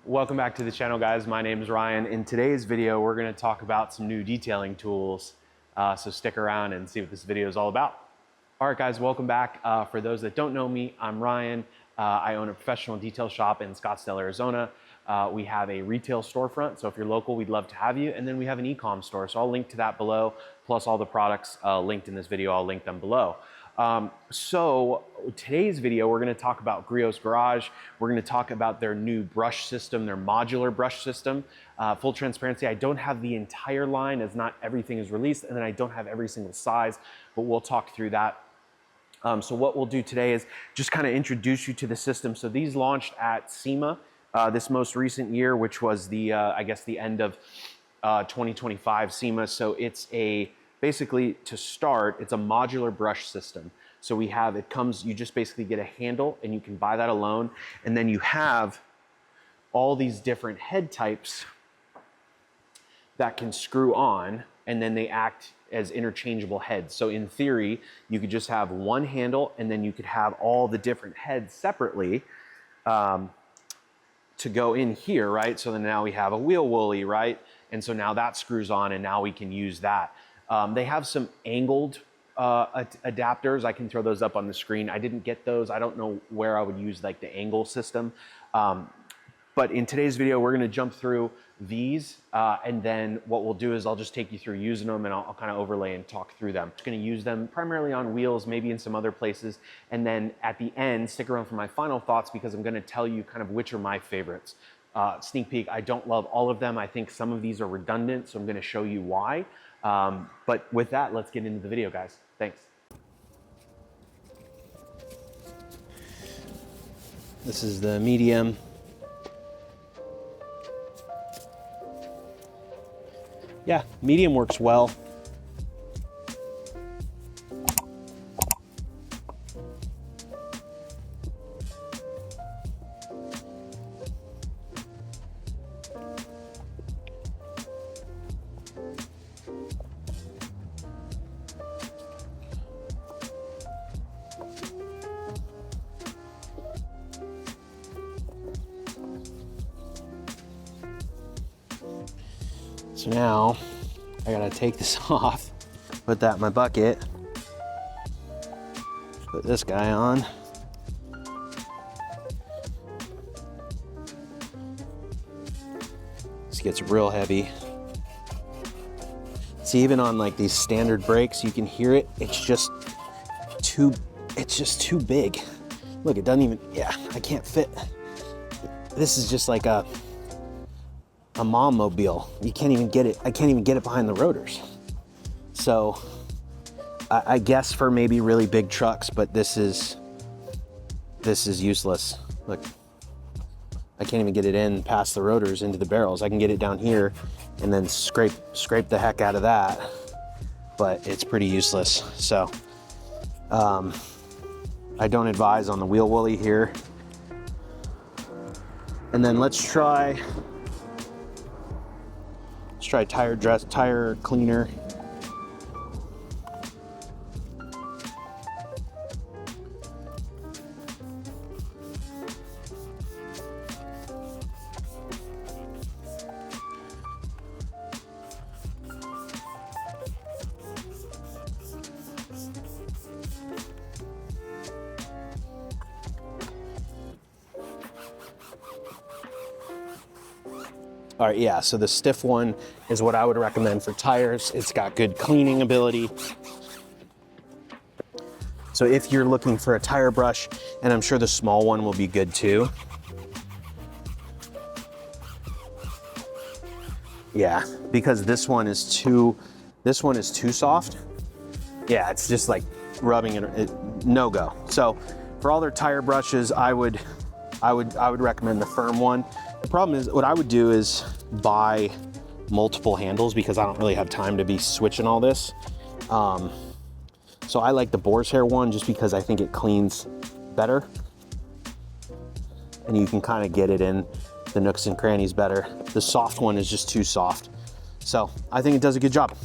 Welcome back to the channel, guys. My name is Ryan. In today's video, we're going to talk about some new detailing tools. So stick around and see what this video is all about. All right, guys, welcome back. For those that don't know me, I'm Ryan. I own a professional detail shop in Scottsdale, Arizona. We have a retail storefront, so if you're local, we'd love to have you. And then we have an e-com store, so I'll link to that below, plus all the products linked in this video, I'll link them below. So today's video, we're going to talk about Griot's Garage. We're going to talk about their new brush system, their modular brush system. Full transparency, I don't have the entire line as not everything is released, and then I don't have every single size, but we'll talk through that. So what we'll do today is just kind of introduce you to the system. So these launched at SEMA this most recent year, which was the, I guess the end of 2025 SEMA. So it's basically to start, it's a modular brush system. So we have, you just basically get a handle and you can buy that alone. And then you have all these different head types that can screw on, and then they act as interchangeable heads. So in theory, you could just have one handle and then you could have all the different heads separately to go in here, right? So then now we have a wheel woolly, right? And so now that screws on and now we can use that. They have some angled adapters. I can throw those up on the screen. I didn't get those. I don't know where I would use like the angle system. But in today's video, we're gonna jump through these and then what we'll do is I'll just take you through using them and I'll kind of overlay and talk through them. I'm just gonna use them primarily on wheels, maybe in some other places. And then at the end, stick around for my final thoughts because I'm gonna tell you kind of which are my favorites. Sneak peek, I don't love all of them. I think some of these are redundant, so I'm gonna show you why. But with that, let's get into the video, guys. Thanks. This is the medium. Yeah, medium works well. So now I gotta take this off, put that in my bucket, put this guy on. This gets real heavy. See, even on like these standard brakes, you can hear it. It's just too big. Look, it doesn't even, yeah, I can't fit. This is just like a mom mobile. You can't even get it. I can't even get it behind the rotors. So I guess for maybe really big trucks, but this is useless. Look, I can't even get it in past the rotors into the barrels. I can get it down here and then scrape the heck out of that, but it's pretty useless. So I don't advise on the wheel woolly here. And then let's try tire cleaner. All right, yeah, so the stiff one is what I would recommend for tires. It's got good cleaning ability. So if you're looking for a tire brush, and I'm sure the small one will be good too. Yeah, because this one is too soft. Yeah, it's just like rubbing it, no go. So for all their tire brushes, I would recommend the firm one. The problem is, what I would do is buy multiple handles because I don't really have time to be switching all this. So I like the boar's hair one just because I think it cleans better. And you can kind of get it in the nooks and crannies better. The soft one is just too soft. So I think it does a good job.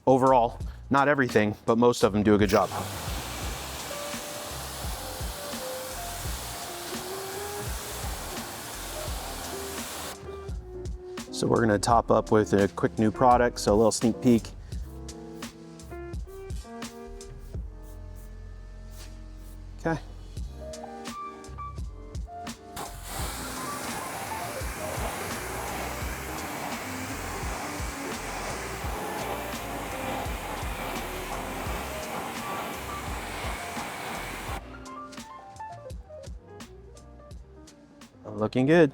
Overall, not everything, but most of them do a good job. So we're gonna top up with a quick new product, so a little sneak peek. Okay. Looking good.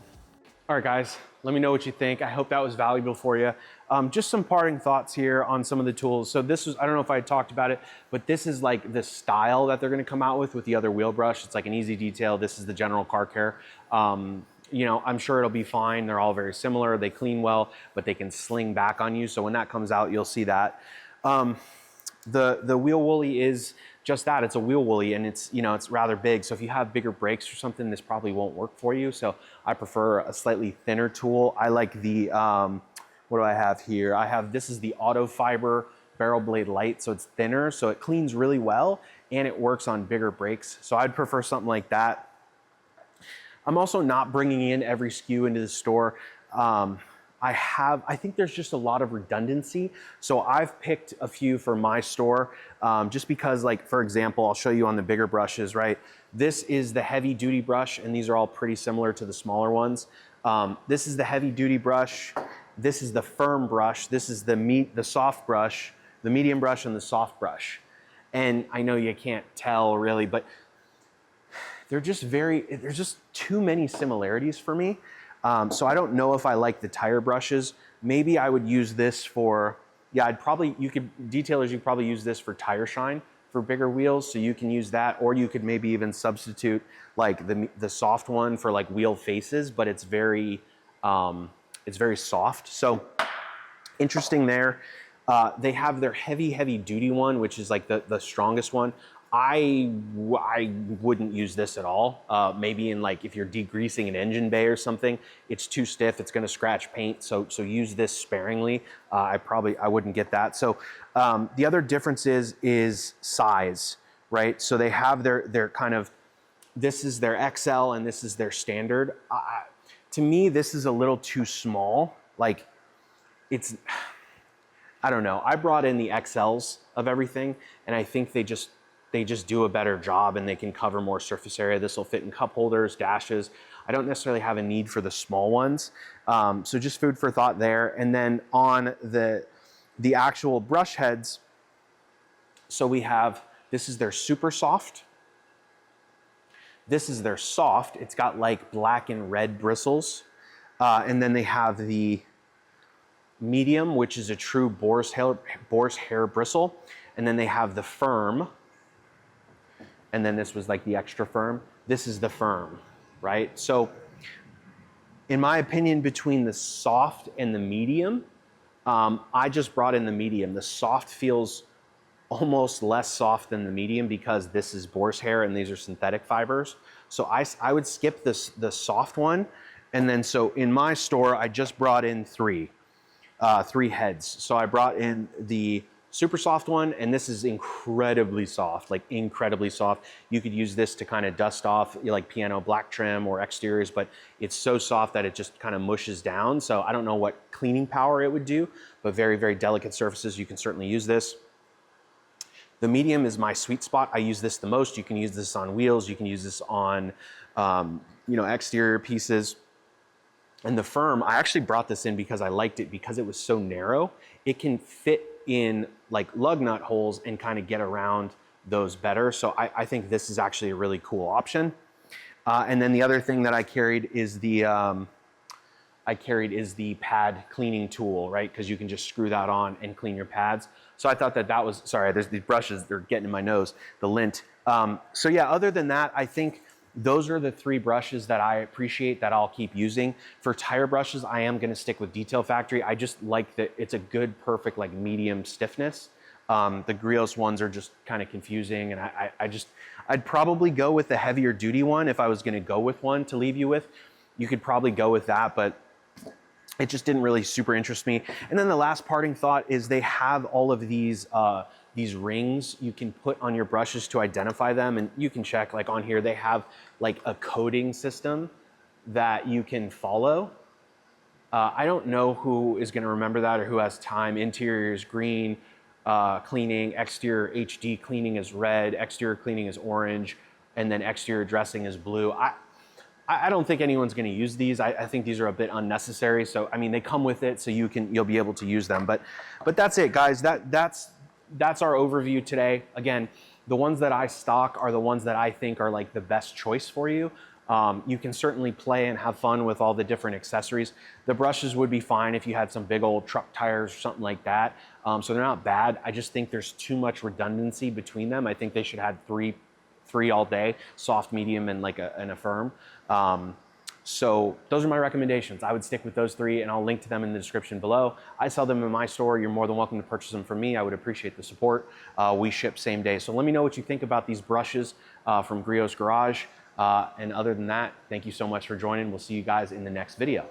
All right, guys, let me know what you think. I hope that was valuable for you. Just some parting thoughts here on some of the tools. So this was, I don't know if I talked about it, but this is like the style that they're gonna come out with the other wheel brush. It's like an easy detail. This is the general car care. You know, I'm sure it'll be fine. They're all very similar. They clean well, but they can sling back on you. So when that comes out, you'll see that. The wheel woolly is just that. It's a wheel woolly, and it's, you know, it's rather big. So if you have bigger brakes or something, this probably won't work for you. So I prefer a slightly thinner tool. I like the, what do I have here? This is the Auto Fiber Barrel Blade Light. So it's thinner, so it cleans really well, and it works on bigger brakes. So I'd prefer something like that. I'm also not bringing in every SKU into the store. I think there's just a lot of redundancy. So I've picked a few for my store, just because, like, for example, I'll show you on the bigger brushes, right? This is the heavy duty brush, and these are all pretty similar to the smaller ones. This is the heavy duty brush. This is the firm brush. This is the soft brush, the medium brush, and the soft brush. And I know you can't tell really, but there's just too many similarities for me. So I don't know if I like the tire brushes. Maybe I would use this for, yeah, detailers, you could probably use this for tire shine for bigger wheels. So you can use that, or you could maybe even substitute like the soft one for like wheel faces, but it's very soft. So interesting there. They have their heavy duty one, which is like the strongest one. I wouldn't use this at all. Maybe in, like, if you're degreasing an engine bay or something, it's too stiff, it's gonna scratch paint, so use this sparingly. I wouldn't get that. So the other difference is size, right? So they have their kind of, this is their XL and this is their standard. To me, this is a little too small. Like, I don't know. I brought in the XLs of everything, and I think they just do a better job, and they can cover more surface area. This will fit in cup holders, dashes. I don't necessarily have a need for the small ones. So just food for thought there. And then on the actual brush heads, so we have, this is their super soft. This is their soft. It's got like black and red bristles. And then they have the medium, which is a true boar's hair bristle. And then they have the firm. And then this was like the extra firm. This is the firm, right? So in my opinion, between the soft and the medium, I just brought in the medium. The soft feels almost less soft than the medium because this is boar's hair and these are synthetic fibers. So I would skip the soft one. And then so in my store, I just brought in three heads. So I brought in the super soft one, and this is incredibly soft, like incredibly soft. You could use this to kind of dust off like piano black trim or exteriors, but it's so soft that it just kind of mushes down. So I don't know what cleaning power it would do, but very delicate surfaces, you can certainly use this. The medium is my sweet spot. I use this the most. You can use this on wheels. You can use this on, exterior pieces. And the firm, I actually brought this in because I liked it because it was so narrow. It can fit in like lug nut holes and kind of get around those better. So I think this is actually a really cool option. And then the other thing that I carried is the pad cleaning tool, right? Because you can just screw that on and clean your pads. So I thought that was, sorry, there's these brushes, they're getting in my nose, the lint. So yeah, other than that, I think those are the three brushes that I appreciate that I'll keep using. For tire brushes, I am gonna stick with Detail Factory. I just like that it's a good, perfect, like medium stiffness. The Griot ones are just kind of confusing, and I'd probably go with the heavier duty one if I was gonna go with one to leave you with. You could probably go with that, but it just didn't really super interest me. And then the last parting thought is they have all of these rings you can put on your brushes to identify them, and you can check, like on here, they have like a coding system that you can follow. I don't know who is going to remember that or who has time. Interior is green cleaning, exterior HD cleaning is red, exterior cleaning is orange, and then exterior dressing is blue. I don't think anyone's going to use these. I think these are a bit unnecessary. So I mean, they come with it, so you'll be able to use them. But that's it, guys. That's our overview today. Again, the ones that I stock are the ones that I think are like the best choice for you. You can certainly play and have fun with all the different accessories. The brushes would be fine if you had some big old truck tires or something like that. So they're not bad. I just think there's too much redundancy between them. I think they should have three all day, soft, medium, and like a firm. So those are my recommendations. I would stick with those three, and I'll link to them in the description below. I sell them in my store. You're more than welcome to purchase them from me. I would appreciate the support. We ship same day. So let me know what you think about these brushes from Griot's Garage. And other than that, thank you so much for joining. We'll see you guys in the next video.